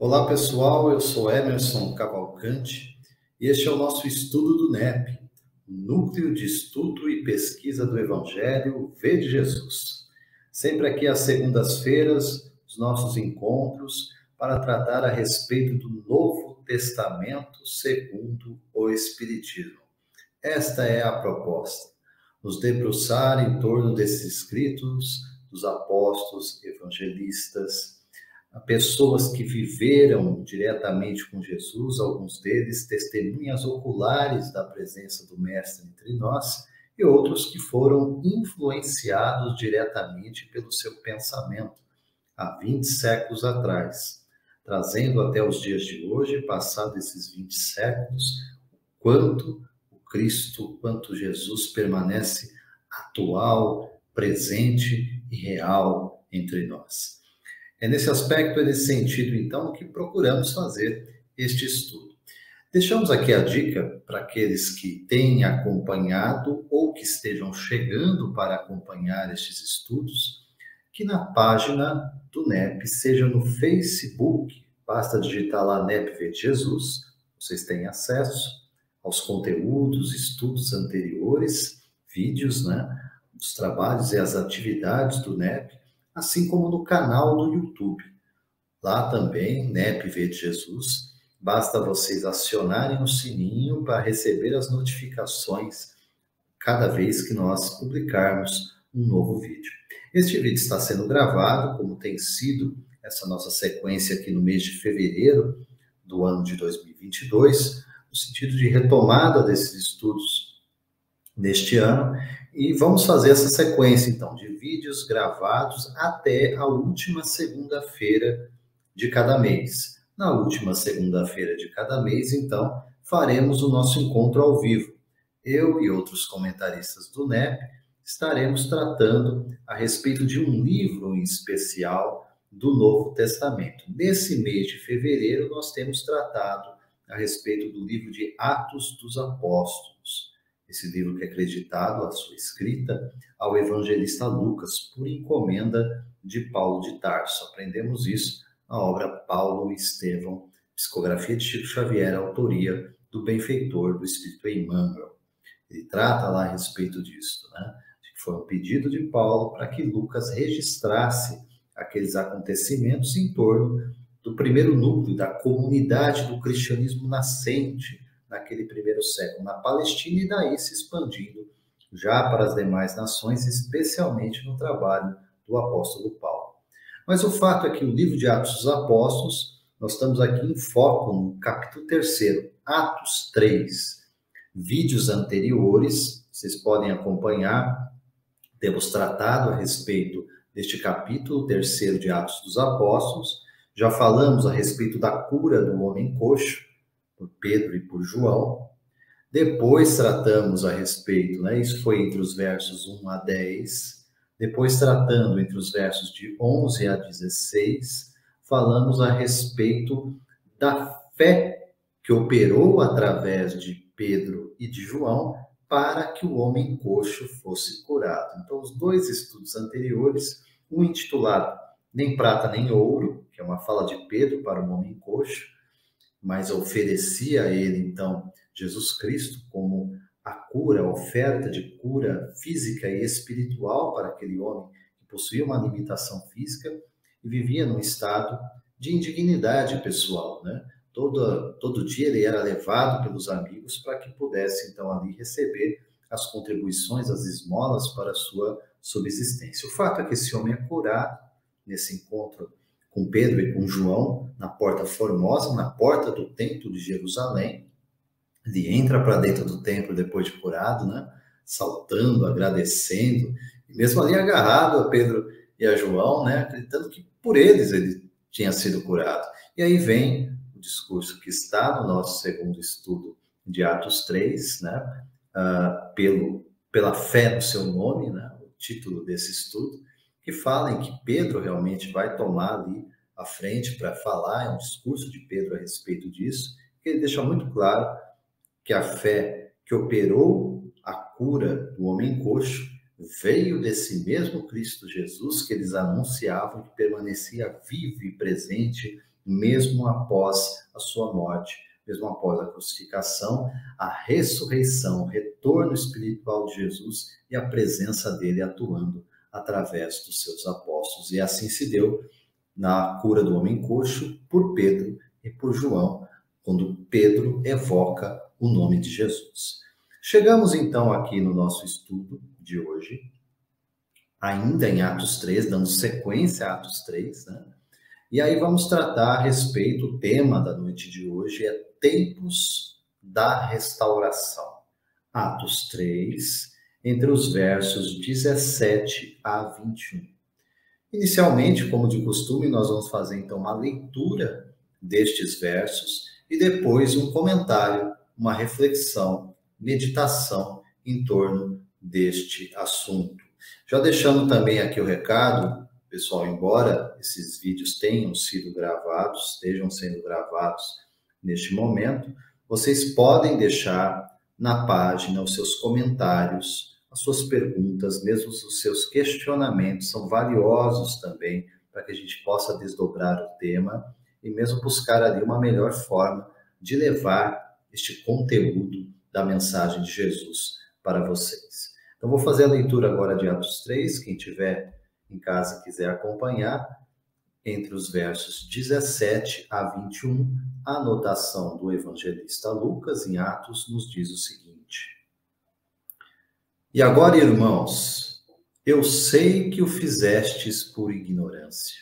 Olá pessoal, eu sou Emerson Cavalcante e este é o nosso estudo do NEP, Núcleo de Estudo e Pesquisa do Evangelho Vede Jesus. Sempre aqui às segundas-feiras, os nossos encontros para tratar a respeito do Novo Testamento segundo o Espiritismo. Esta é a proposta, nos debruçar em torno desses escritos dos apóstolos, evangelistas, pessoas que viveram diretamente com Jesus, alguns deles testemunhas oculares da presença do Mestre entre nós, e outros que foram influenciados diretamente pelo seu pensamento há 20 séculos atrás, trazendo até os dias de hoje, passados esses 20 séculos, quanto o Cristo, quanto Jesus permanece atual, presente e real entre nós. É nesse aspecto, é nesse sentido, então, que procuramos fazer este estudo. Deixamos aqui a dica para aqueles que têm acompanhado ou que estejam chegando para acompanhar estes estudos, que na página do NEP, seja no Facebook, basta digitar lá NEP Vede Jesus, vocês têm acesso aos conteúdos, estudos anteriores, vídeos, os trabalhos e as atividades do NEP, assim como no canal do YouTube. Lá também, NEP Vede Jesus, basta vocês acionarem o sininho para receber as notificações cada vez que nós publicarmos um novo vídeo. Este vídeo está sendo gravado, como tem sido essa nossa sequência aqui no mês de fevereiro do ano de 2022, no sentido de retomada desses estudos neste ano, e vamos fazer essa sequência, então, de vídeos gravados até a última segunda-feira de cada mês. Na última segunda-feira de cada mês, então, faremos o nosso encontro ao vivo. Eu e outros comentaristas do NEP estaremos tratando a respeito de um livro em especial do Novo Testamento. Nesse mês de fevereiro, nós temos tratado a respeito do livro de Atos dos Apóstolos. Esse livro que é acreditado, a sua escrita, ao evangelista Lucas, por encomenda de Paulo de Tarso. Aprendemos isso na obra Paulo e Estevão, psicografia de Chico Xavier, autoria do benfeitor do Espírito Emmanuel. Ele trata lá a respeito disso, de que foi um pedido de Paulo para que Lucas registrasse aqueles acontecimentos em torno do primeiro núcleo da comunidade do cristianismo nascente naquele primeiro século na Palestina e daí se expandindo já para as demais nações, especialmente no trabalho do apóstolo Paulo. Mas o fato é que o livro de Atos dos Apóstolos, nós estamos aqui em foco no capítulo 3º, Atos 3. Vídeos anteriores, vocês podem acompanhar, temos tratado a respeito deste capítulo 3º de Atos dos Apóstolos, já falamos a respeito da cura do homem coxo, por Pedro e por João. Depois tratamos a respeito, isso foi entre os versos 1 a 10. Depois tratando entre os versos de 11 a 16, falamos a respeito da fé que operou através de Pedro e de João para que o homem coxo fosse curado. Então, os dois estudos anteriores, um intitulado Nem Prata Nem Ouro, que é uma fala de Pedro para o homem coxo, mas oferecia a ele, então, Jesus Cristo como a cura, a oferta de cura física e espiritual para aquele homem que possuía uma limitação física e vivia num estado de indignidade pessoal, Todo dia ele era levado pelos amigos para que pudesse, então, ali receber as contribuições, as esmolas para a sua subsistência. O fato é que esse homem é curado nesse encontro com Pedro e com João, na Porta Formosa, na porta do templo de Jerusalém. Ele entra para dentro do templo depois de curado, saltando, agradecendo, e mesmo ali agarrado a Pedro e a João, acreditando que por eles ele tinha sido curado. E aí vem o discurso que está no nosso segundo estudo de Atos 3, pela fé no seu nome, o título desse estudo, que fala em que Pedro realmente vai tomar ali a frente para falar, é um discurso de Pedro a respeito disso, que ele deixa muito claro que a fé que operou a cura do homem coxo veio desse mesmo Cristo Jesus que eles anunciavam, que permanecia vivo e presente mesmo após a sua morte, mesmo após a crucificação, a ressurreição, o retorno espiritual de Jesus e a presença dele atuando através dos seus apóstolos. E assim se deu na cura do homem coxo por Pedro e por João, quando Pedro evoca o nome de Jesus. Chegamos então aqui no nosso estudo de hoje, ainda em Atos 3, dando sequência a Atos 3, né? E aí vamos tratar a respeito, o tema da noite de hoje é Tempos da Restauração. Atos 3, entre os versos 17 a 21. Inicialmente, como de costume, nós vamos fazer então uma leitura destes versos e depois um comentário, uma reflexão, meditação em torno deste assunto. Já deixando também aqui o recado, pessoal, embora esses vídeos tenham sido gravados, estejam sendo gravados neste momento, vocês podem deixar na página os seus comentários, as suas perguntas, mesmo os seus questionamentos, são valiosos também para que a gente possa desdobrar o tema e mesmo buscar ali uma melhor forma de levar este conteúdo da mensagem de Jesus para vocês. Então, vou fazer a leitura agora de Atos 3, quem tiver em casa e quiser acompanhar, entre os versos 17 a 21, a anotação do evangelista Lucas em Atos nos diz o seguinte: E agora, irmãos, eu sei que o fizestes por ignorância,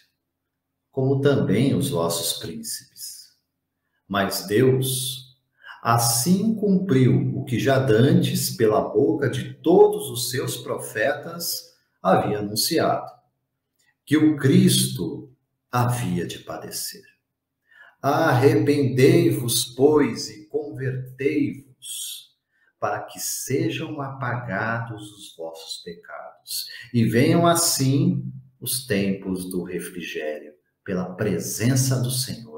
como também os vossos príncipes. Mas Deus assim cumpriu o que já dantes, pela boca de todos os seus profetas, havia anunciado, que o Cristo havia de padecer. Arrependei-vos, pois, e convertei-vos, para que sejam apagados os vossos pecados, e venham assim os tempos do refrigério, pela presença do Senhor.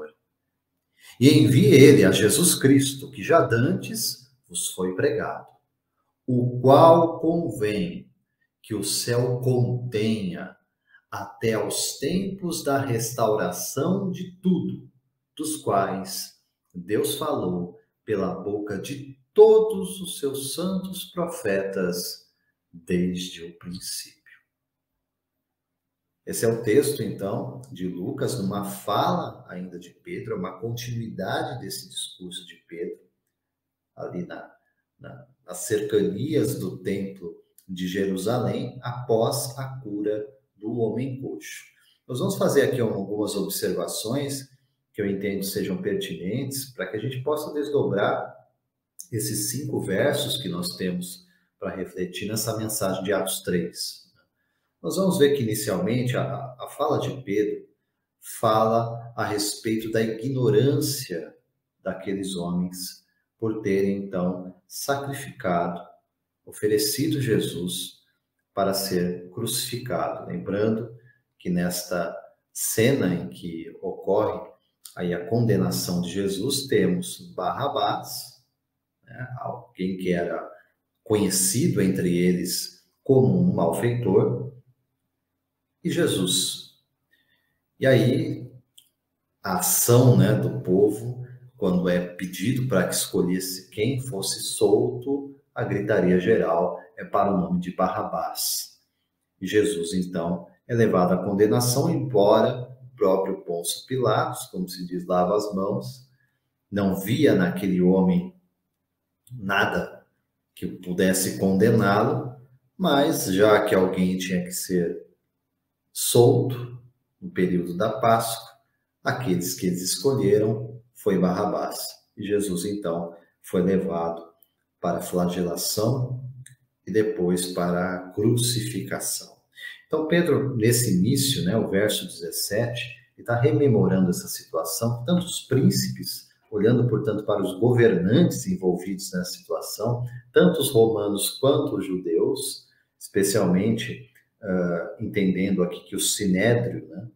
E envie ele a Jesus Cristo, que já dantes vos foi pregado, o qual convém que o céu contenha até aos tempos da restauração de tudo, dos quais Deus falou pela boca de todos os seus santos profetas desde o princípio. Esse é o texto, então, de Lucas, numa fala ainda de Pedro, uma continuidade desse discurso de Pedro, ali nas cercanias do templo de Jerusalém, após a cura do homem coxo. Nós vamos fazer aqui algumas observações que eu entendo sejam pertinentes para que a gente possa desdobrar esses 5 versos que nós temos para refletir nessa mensagem de Atos 3. Nós vamos ver que, inicialmente, a fala de Pedro fala a respeito da ignorância daqueles homens por terem, então, sacrificado, oferecido Jesus para ser crucificado. Lembrando que nesta cena em que ocorre aí a condenação de Jesus, temos Barrabás, né, alguém que era conhecido entre eles como um malfeitor, e Jesus. E aí, a ação, né, do povo, quando é pedido para que escolhesse quem fosse solto, a gritaria geral é para o nome de Barrabás. E Jesus, então, é levado à condenação, embora o próprio Pôncio Pilatos, como se diz, lava as mãos, não via naquele homem nada que pudesse condená-lo, mas já que alguém tinha que ser solto no período da Páscoa, aqueles que eles escolheram foi Barrabás. E Jesus, então, foi levado para a flagelação e depois para a crucificação. Então, Pedro, nesse início, né, o verso 17, ele está rememorando essa situação, tanto os príncipes, olhando, portanto, para os governantes envolvidos nessa situação, tanto os romanos quanto os judeus, especialmente entendendo aqui que o Sinédrio, né,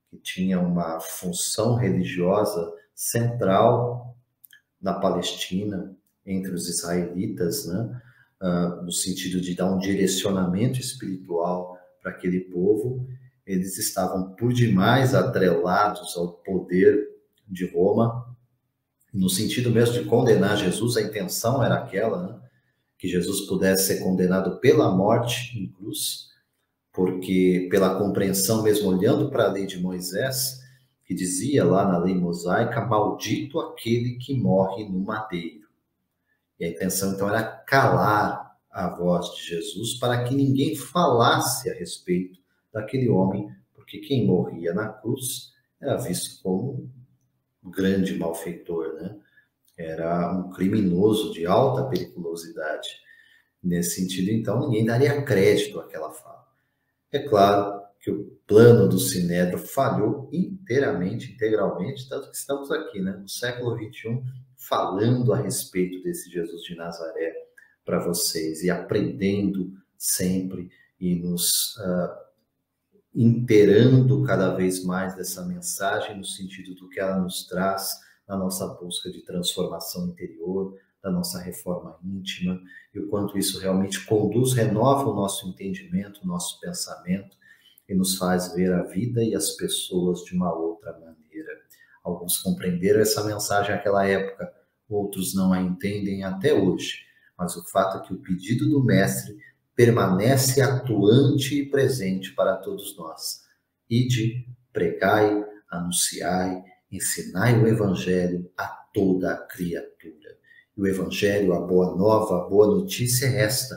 que tinha uma função religiosa central na Palestina, entre os israelitas, né, no sentido de dar um direcionamento espiritual para aquele povo, eles estavam por demais atrelados ao poder de Roma, no sentido mesmo de condenar Jesus. A intenção era aquela, né? Que Jesus pudesse ser condenado pela morte em cruz, porque pela compreensão, mesmo olhando para a lei de Moisés, que dizia lá na lei mosaica, maldito aquele que morre no madeiro. E a intenção, então, era calar a voz de Jesus para que ninguém falasse a respeito daquele homem, porque quem morria na cruz era visto como um grande malfeitor, né? Era um criminoso de alta periculosidade. Nesse sentido, então, ninguém daria crédito àquela fala. É claro que o plano do Sinédrio falhou inteiramente, integralmente, tanto que estamos aqui, né, no século XXI, falando a respeito desse Jesus de Nazaré para vocês e aprendendo sempre e nos inteirando cada vez mais dessa mensagem no sentido do que ela nos traz na nossa busca de transformação interior, da nossa reforma íntima, e o quanto isso realmente conduz, renova o nosso entendimento, o nosso pensamento, e nos faz ver a vida e as pessoas de uma outra maneira. Alguns compreenderam essa mensagem naquela época, outros não a entendem até hoje, mas o fato é que o pedido do Mestre permanece atuante e presente para todos nós. Ide, pregai, anunciai, ensinai o Evangelho a toda a criatura. E o Evangelho, a boa nova, a boa notícia é esta: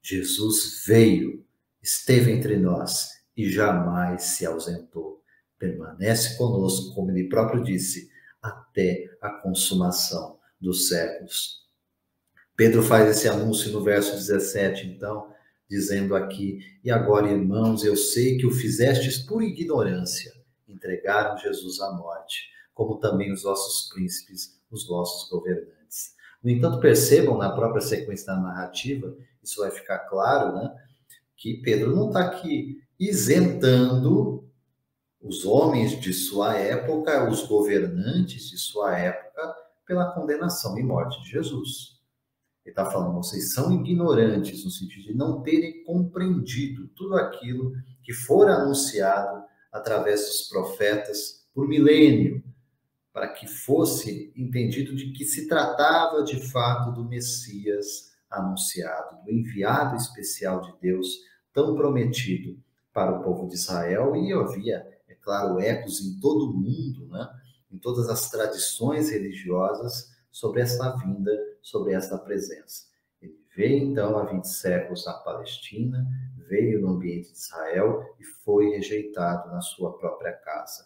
Jesus veio, esteve entre nós e jamais se ausentou. Permanece conosco, como ele próprio disse, até a consumação dos séculos. Pedro faz esse anúncio no verso 17, então, dizendo aqui: e agora, irmãos, eu sei que o fizestes por ignorância, entregaram Jesus à morte, como também os vossos príncipes, os vossos governantes. No entanto, percebam na própria sequência da narrativa, isso vai ficar claro, né, que Pedro não está aqui isentando os homens de sua época, os governantes de sua época, pela condenação e morte de Jesus. Ele está falando, vocês são ignorantes, no sentido de não terem compreendido tudo aquilo que for anunciado através dos profetas por milênio, para que fosse entendido de que se tratava de fato do Messias anunciado, do enviado especial de Deus, tão prometido para o povo de Israel. E havia, é claro, ecos em todo o mundo, né? Em todas as tradições religiosas, sobre esta vinda, sobre esta presença. Ele veio, então, há 20 séculos na Palestina, veio no ambiente de Israel e foi rejeitado na sua própria casa.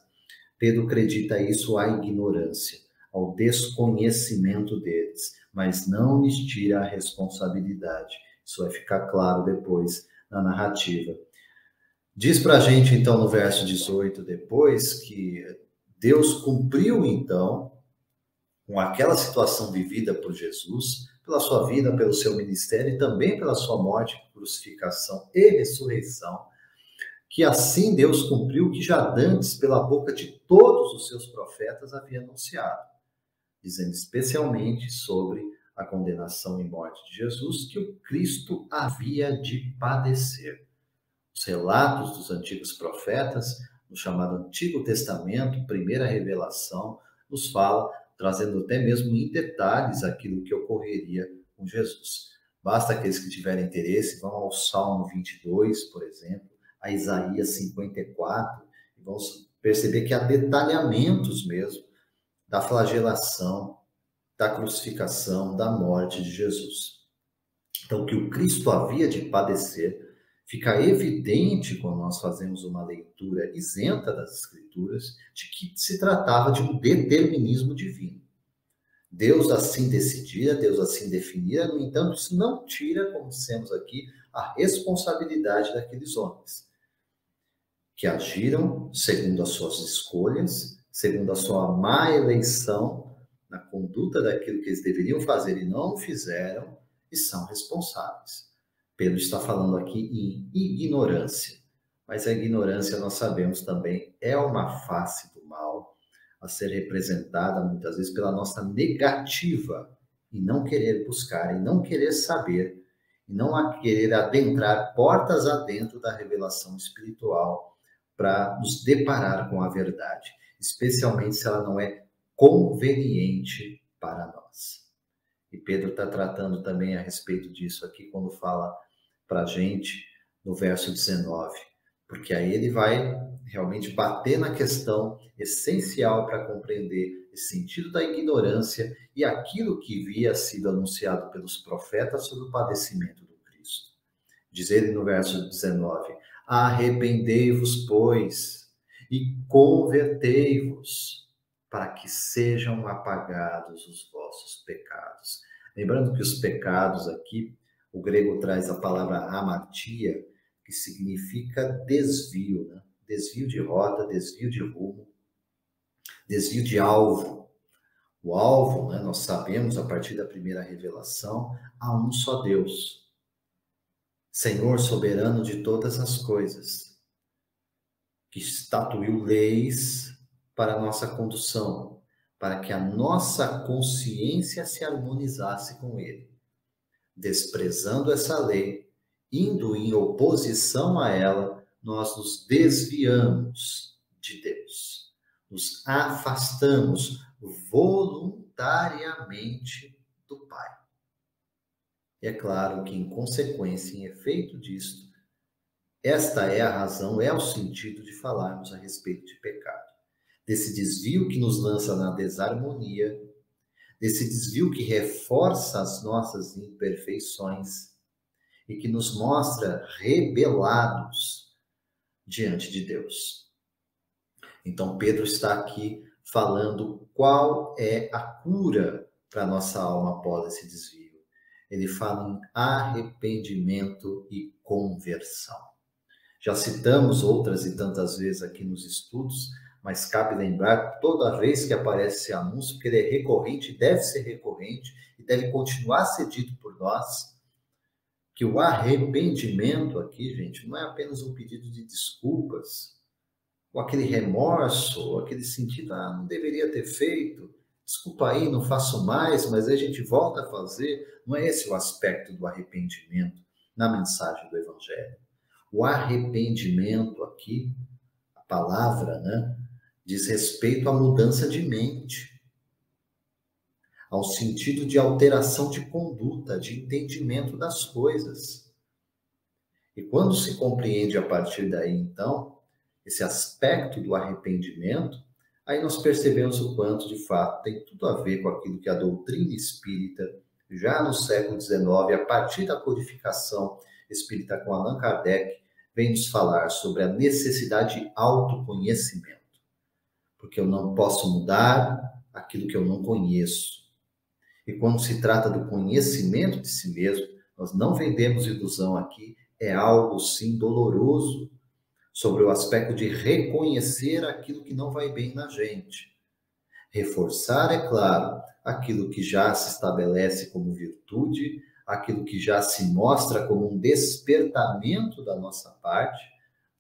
Pedro acredita isso à ignorância, ao desconhecimento deles, mas não lhes tira a responsabilidade. Isso vai ficar claro depois na narrativa. Diz para a gente, então, no verso 18, depois, que Deus cumpriu, então, com aquela situação vivida por Jesus, pela sua vida, pelo seu ministério e também pela sua morte, crucificação e ressurreição, que assim Deus cumpriu o que já dantes, pela boca de todos os seus profetas, havia anunciado, dizendo especialmente sobre a condenação e morte de Jesus, que o Cristo havia de padecer. Os relatos dos antigos profetas, no chamado Antigo Testamento, primeira revelação, nos fala, trazendo até mesmo em detalhes aquilo que ocorreria com Jesus. Basta aqueles que tiverem interesse, vão ao Salmo 22, por exemplo, a Isaías 54, e vão perceber que há detalhamentos mesmo da flagelação, da crucificação, da morte de Jesus. Então, que o Cristo havia de padecer, fica evidente quando nós fazemos uma leitura isenta das Escrituras, de que se tratava de um determinismo divino. Deus assim decidia, Deus assim definia, no entanto, isso não tira, como dissemos aqui, a responsabilidade daqueles homens, que agiram segundo as suas escolhas, segundo a sua má eleição, na conduta daquilo que eles deveriam fazer e não fizeram, e são responsáveis. Pedro está falando aqui em ignorância, mas a ignorância, nós sabemos também, é uma face do mal, a ser representada muitas vezes pela nossa negativa em não querer buscar, em não querer saber, e não a querer adentrar portas adentro da revelação espiritual para nos deparar com a verdade, especialmente se ela não é conveniente para nós. E Pedro está tratando também a respeito disso aqui, quando fala para a gente no verso 19, porque aí ele vai realmente bater na questão essencial para compreender esse sentido da ignorância e aquilo que havia sido anunciado pelos profetas sobre o padecimento do Cristo. Diz ele no verso 19, arrependei-vos, pois, e convertei-vos, para que sejam apagados os vossos pecados. Lembrando que os pecados aqui, o grego traz a palavra hamartia, que significa desvio, né? Desvio de rota, desvio de rumo, desvio de alvo. O alvo, né, nós sabemos, a partir da primeira revelação, há um só Deus, Senhor soberano de todas as coisas, que estatuiu leis para a nossa condução, para que a nossa consciência se harmonizasse com Ele. Desprezando essa lei, indo em oposição a ela, nós nos desviamos de Deus, nos afastamos voluntariamente do Pai. E é claro que, em consequência, em efeito disto, esta é a razão, é o sentido de falarmos a respeito de pecado. Desse desvio que nos lança na desarmonia, desse desvio que reforça as nossas imperfeições e que nos mostra rebelados diante de Deus. Então, Pedro está aqui falando qual é a cura para a nossa alma após esse desvio. Ele fala em arrependimento e conversão. Já citamos outras e tantas vezes aqui nos estudos, mas cabe lembrar toda vez que aparece esse anúncio, porque ele é recorrente, deve ser recorrente e deve continuar a ser dito por nós, que o arrependimento aqui, gente, não é apenas um pedido de desculpas, ou aquele remorso, ou aquele sentido, não deveria ter feito, desculpa aí, não faço mais, mas aí a gente volta a fazer. Não é esse o aspecto do arrependimento na mensagem do Evangelho. O arrependimento aqui, a palavra, né, diz respeito à mudança de mente, ao sentido de alteração de conduta, de entendimento das coisas. E quando se compreende a partir daí, então, esse aspecto do arrependimento, aí nós percebemos o quanto, de fato, tem tudo a ver com aquilo que a doutrina espírita, já no século XIX, a partir da codificação espírita com Allan Kardec, vem nos falar sobre a necessidade de autoconhecimento. Porque eu não posso mudar aquilo que eu não conheço. E quando se trata do conhecimento de si mesmo, nós não vendemos ilusão aqui, é algo, sim, doloroso, sobre o aspecto de reconhecer aquilo que não vai bem na gente. Reforçar, é claro, aquilo que já se estabelece como virtude, aquilo que já se mostra como um despertamento da nossa parte,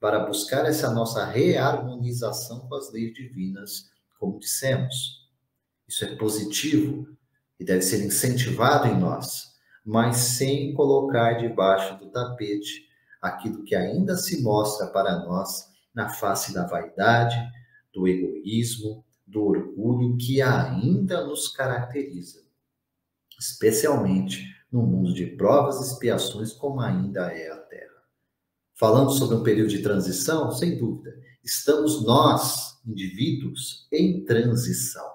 para buscar essa nossa reharmonização com as leis divinas, como dissemos. Isso é positivo e deve ser incentivado em nós, mas sem colocar debaixo do tapete aquilo que ainda se mostra para nós na face da vaidade, do egoísmo, do orgulho que ainda nos caracteriza, especialmente no mundo de provas e expiações como ainda é a Terra. Falando sobre um período de transição, sem dúvida, estamos nós, indivíduos, em transição.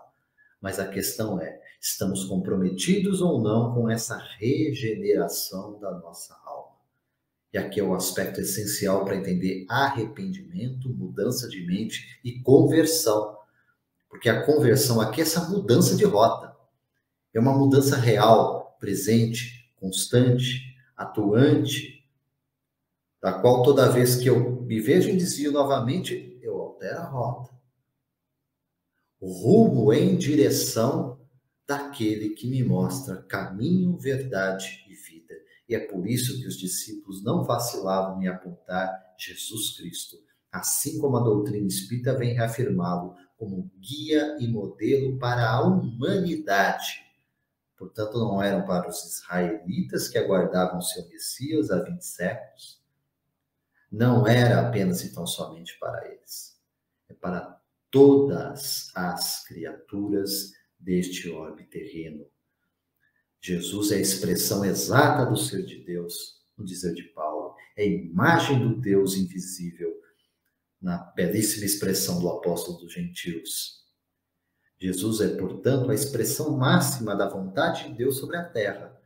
Mas a questão é, estamos comprometidos ou não com essa regeneração da nossa alma? E aqui é o aspecto essencial para entender arrependimento, mudança de mente e conversão. Porque a conversão aqui é essa mudança de rota. É uma mudança real, presente, constante, atuante, da qual toda vez que eu me vejo em desvio novamente, eu altero a rota. Rumo em direção daquele que me mostra caminho, verdade e vida. E é por isso que os discípulos não vacilavam em apontar Jesus Cristo, assim como a doutrina espírita vem reafirmá-lo como guia e modelo para a humanidade. Portanto, não eram para os israelitas que aguardavam seu Messias há 20 séculos. Não era apenas e tão somente para eles. É para todas as criaturas deste orbe terreno. Jesus é a expressão exata do ser de Deus, no dizer de Paulo. É a imagem do Deus invisível, na belíssima expressão do apóstolo dos gentios. Jesus é, portanto, a expressão máxima da vontade de Deus sobre a terra.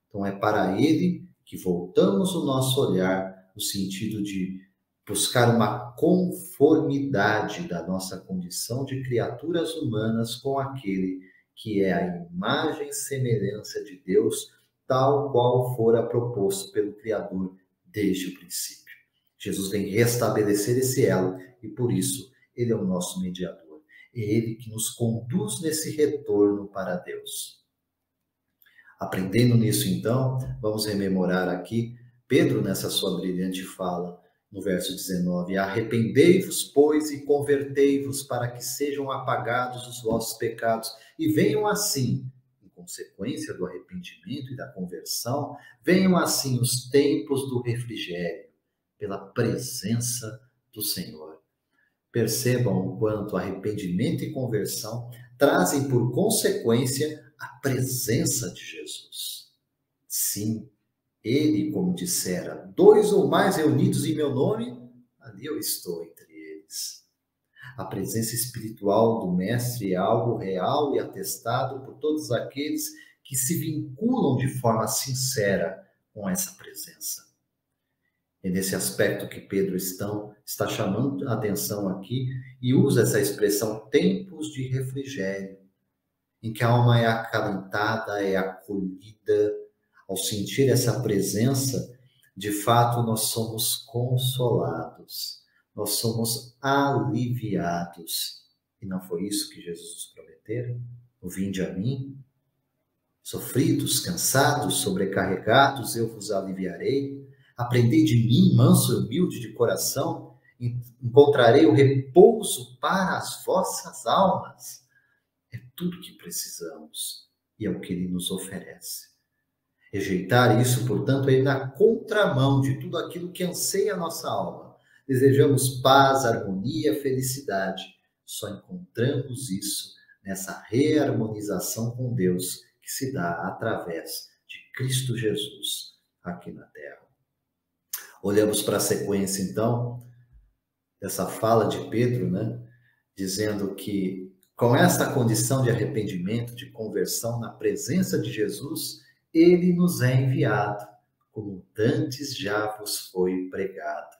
Então, é para ele que voltamos o nosso olhar no sentido de buscar uma conformidade da nossa condição de criaturas humanas com aquele que é a imagem e semelhança de Deus, tal qual fora proposto pelo Criador desde o princípio. Jesus vem restabelecer esse elo e, por isso, ele é o nosso mediador. É ele que nos conduz nesse retorno para Deus. Aprendendo nisso, então, vamos rememorar aqui Pedro nessa sua brilhante fala, no verso 19: arrependei-vos, pois, e convertei-vos, para que sejam apagados os vossos pecados, e venham assim, em consequência do arrependimento e da conversão, venham assim os tempos do refrigério, pela presença do Senhor. Percebam o quanto arrependimento e conversão trazem por consequência a presença de Jesus. Sim, ele, como dissera, 2 ou mais reunidos em meu nome, ali eu estou entre eles. A presença espiritual do Mestre é algo real e atestado por todos aqueles que se vinculam de forma sincera com essa presença. É nesse aspecto que Pedro está chamando a atenção aqui e usa essa expressão tempos de refrigério, em que a alma é acalentada, é acolhida. Ao sentir essa presença, de fato, nós somos consolados, nós somos aliviados. E não foi isso que Jesus nos prometeu? O vinde a mim, sofridos, cansados, sobrecarregados, eu vos aliviarei. Aprendei de mim, manso e humilde de coração, encontrarei o repouso para as vossas almas. É tudo que precisamos e é o que ele nos oferece. Rejeitar isso, portanto, é ir na contramão de tudo aquilo que anseia a nossa alma. Desejamos paz, harmonia, felicidade. Só encontramos isso nessa reharmonização com Deus que se dá através de Cristo Jesus aqui na Terra. Olhamos para a sequência, então, dessa fala de Pedro, dizendo que com essa condição de arrependimento, de conversão na presença de Jesus, ele nos é enviado, como dantes já vos foi pregado.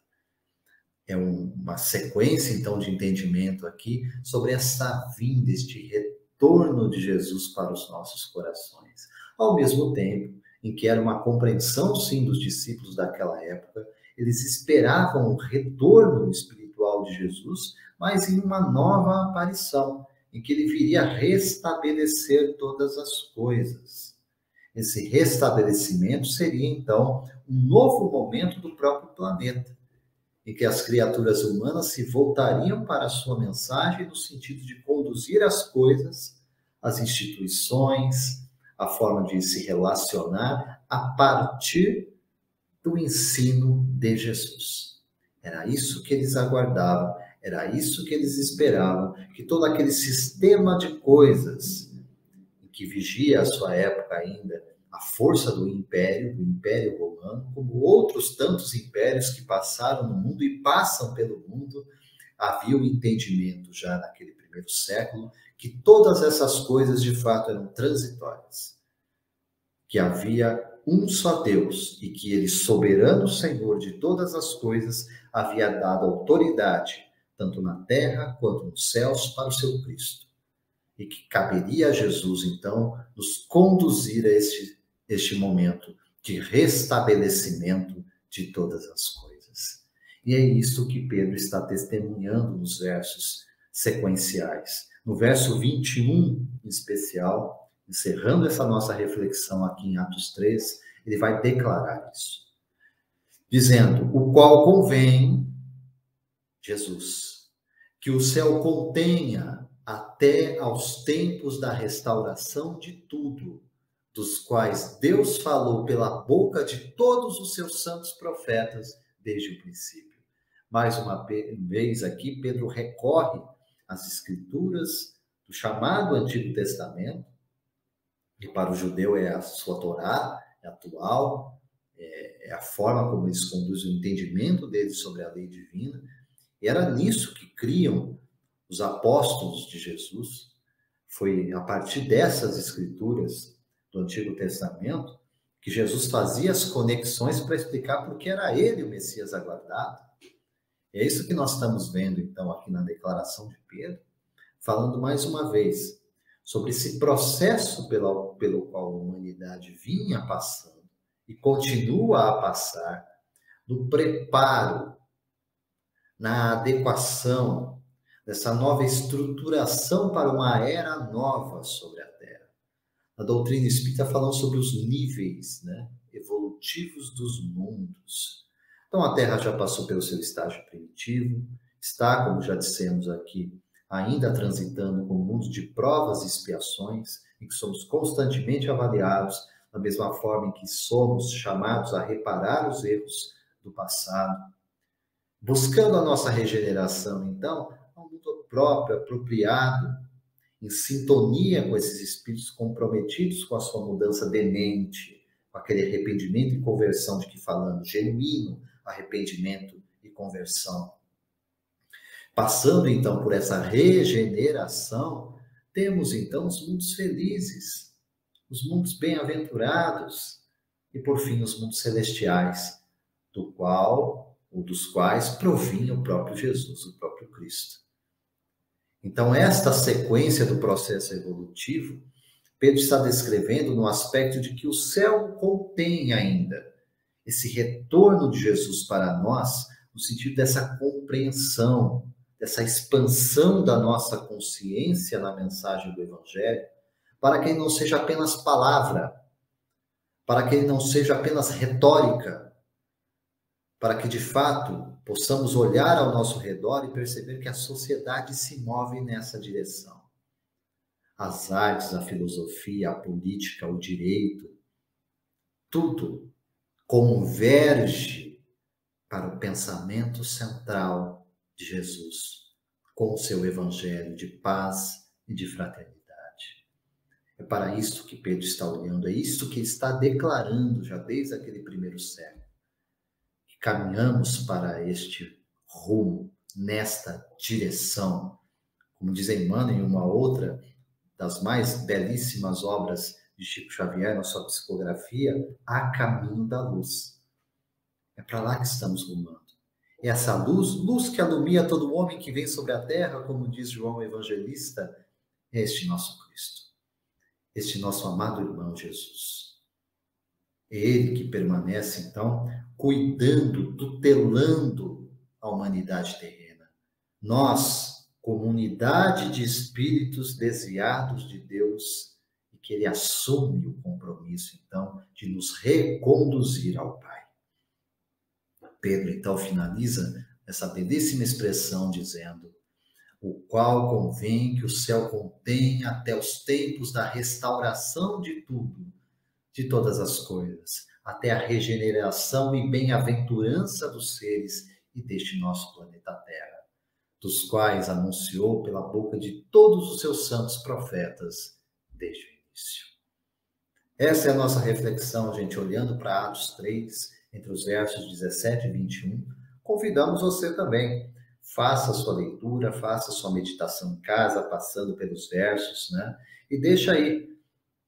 É uma sequência, então, de entendimento aqui sobre essa vinda, este retorno de Jesus para os nossos corações. Ao mesmo tempo em que era uma compreensão, sim, dos discípulos daquela época, eles esperavam o retorno espiritual de Jesus, mas em uma nova aparição, em que ele viria restabelecer todas as coisas. Esse restabelecimento seria, então, um novo momento do próprio planeta, em que as criaturas humanas se voltariam para a sua mensagem no sentido de conduzir as coisas, as instituições, a forma de se relacionar a partir do ensino de Jesus. Era isso que eles aguardavam, era isso que eles esperavam, que todo aquele sistema de coisas que vigia a sua época ainda, a força do Império Romano, como outros tantos impérios que passaram no mundo e passam pelo mundo, havia um entendimento já naquele primeiro século que todas essas coisas de fato eram transitórias, que havia um só Deus e que ele, soberano Senhor de todas as coisas, havia dado autoridade, tanto na terra quanto nos céus, para o seu Cristo. E que caberia a Jesus, então, nos conduzir a este momento de restabelecimento de todas as coisas. E é isso que Pedro está testemunhando nos versos sequenciais. No verso 21, em especial, encerrando essa nossa reflexão aqui em Atos 3, ele vai declarar isso, dizendo: o qual convém, Jesus, que o céu contenha até aos tempos da restauração de tudo, dos quais Deus falou pela boca de todos os seus santos profetas desde o princípio. Mais uma vez aqui, Pedro recorre as escrituras do chamado Antigo Testamento, que para o judeu é a sua Torá, é atual, é a forma como eles conduzem o entendimento deles sobre a lei divina, e era nisso que criam os apóstolos de Jesus. Foi a partir dessas escrituras do Antigo Testamento que Jesus fazia as conexões para explicar por que era ele o Messias aguardado. É isso que nós estamos vendo, então, aqui na declaração de Pedro, falando mais uma vez sobre esse processo pelo qual a humanidade vinha passando e continua a passar, no preparo, na adequação dessa nova estruturação para uma era nova sobre a Terra. A doutrina espírita falando sobre os níveis, né, evolutivos dos mundos. Então, a Terra já passou pelo seu estágio primitivo, está, como já dissemos aqui, ainda transitando com um mundo de provas e expiações, em que somos constantemente avaliados, da mesma forma em que somos chamados a reparar os erros do passado. Buscando a nossa regeneração, então, a um mundo próprio, apropriado, em sintonia com esses espíritos comprometidos com a sua mudança de mente, com aquele arrependimento e conversão de que falamos, genuíno arrependimento e conversão. Passando, então, por essa regeneração, temos, então, os mundos felizes, os mundos bem-aventurados e, por fim, os mundos celestiais, dos quais provinha o próprio Jesus, o próprio Cristo. Então, esta sequência do processo evolutivo, Pedro está descrevendo no aspecto de que o céu contém ainda esse retorno de Jesus para nós, no sentido dessa compreensão, dessa expansão da nossa consciência na mensagem do Evangelho, para que ele não seja apenas palavra, para que ele não seja apenas retórica, para que, de fato, possamos olhar ao nosso redor e perceber que a sociedade se move nessa direção. As artes, a filosofia, a política, o direito, tudo converge para o pensamento central de Jesus, com o seu evangelho de paz e de fraternidade. É para isto que Pedro está olhando, é isto que ele está declarando já desde aquele primeiro século. Que caminhamos para este rumo, nesta direção. Como diz Emmanuel em uma outra das mais belíssimas obras de Chico Xavier, na sua psicografia, A Caminho da Luz. É para lá que estamos rumando. E essa luz que alumia todo homem que vem sobre a terra, como diz João Evangelista, é este nosso Cristo. Este nosso amado irmão Jesus. É ele que permanece, então, cuidando, tutelando a humanidade terrena. Nós, comunidade de espíritos desviados de Deus, e que ele assume o compromisso, então, de nos reconduzir ao Pai. Pedro, então, finaliza essa belíssima expressão dizendo: o qual convém que o céu contenha até os tempos da restauração de tudo, de todas as coisas, até a regeneração e bem-aventurança dos seres e deste nosso planeta Terra, dos quais anunciou pela boca de todos os seus santos profetas desde o início. Essa é a nossa reflexão, gente, olhando para Atos 3, entre os versos 17 e 21. Convidamos você também. Faça a sua leitura, faça a sua meditação em casa, passando pelos versos, né? E deixa aí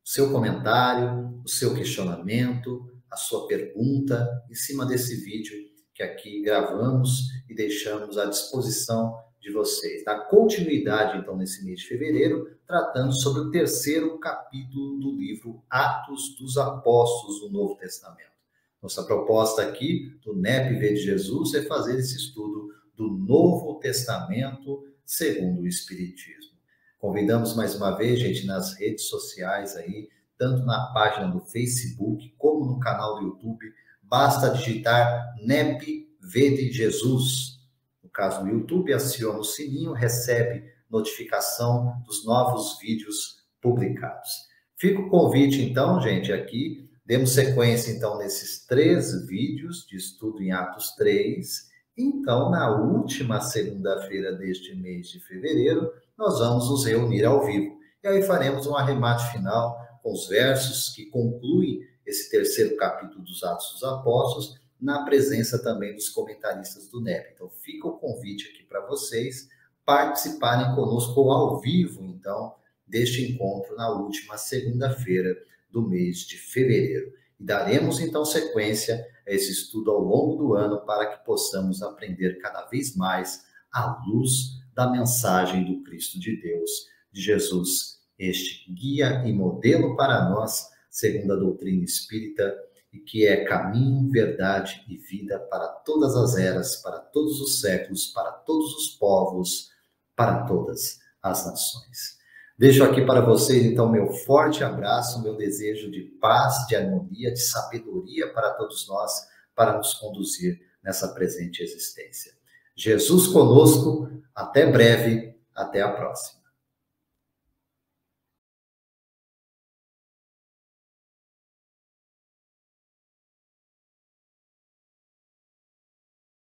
o seu comentário, o seu questionamento, a sua pergunta em cima desse vídeo que aqui gravamos e deixamos à disposição de vocês. Dá continuidade, então, nesse mês de fevereiro, tratando sobre o terceiro capítulo do livro Atos dos Apóstolos do Novo Testamento. Nossa proposta aqui do NEP V de Jesus é fazer esse estudo do Novo Testamento segundo o Espiritismo. Convidamos mais uma vez, gente, nas redes sociais aí, tanto na página do Facebook como no canal do YouTube. Basta digitar NEP V de Jesus. No caso do YouTube, aciona o sininho, recebe notificação dos novos vídeos publicados. Fica o convite, então, gente, aqui. Demos sequência, então, nesses 3 vídeos de estudo em Atos 3, Então, na última segunda-feira deste mês de fevereiro, nós vamos nos reunir ao vivo. E aí faremos um arremate final com os versos que concluem esse terceiro capítulo dos Atos dos Apóstolos, na presença também dos comentaristas do NEP. Então, fica o convite aqui para vocês participarem conosco ao vivo, então, deste encontro na última segunda-feira do mês de fevereiro. E daremos, então, sequência a esse estudo ao longo do ano para que possamos aprender cada vez mais à luz da mensagem do Cristo de Deus, de Jesus, este guia e modelo para nós, segundo a doutrina espírita, e que é caminho, verdade e vida para todas as eras, para todos os séculos, para todos os povos, para todas as nações. Deixo aqui para vocês, então, meu forte abraço, meu desejo de paz, de harmonia, de sabedoria para todos nós, para nos conduzir nessa presente existência. Jesus conosco, até breve, até a próxima.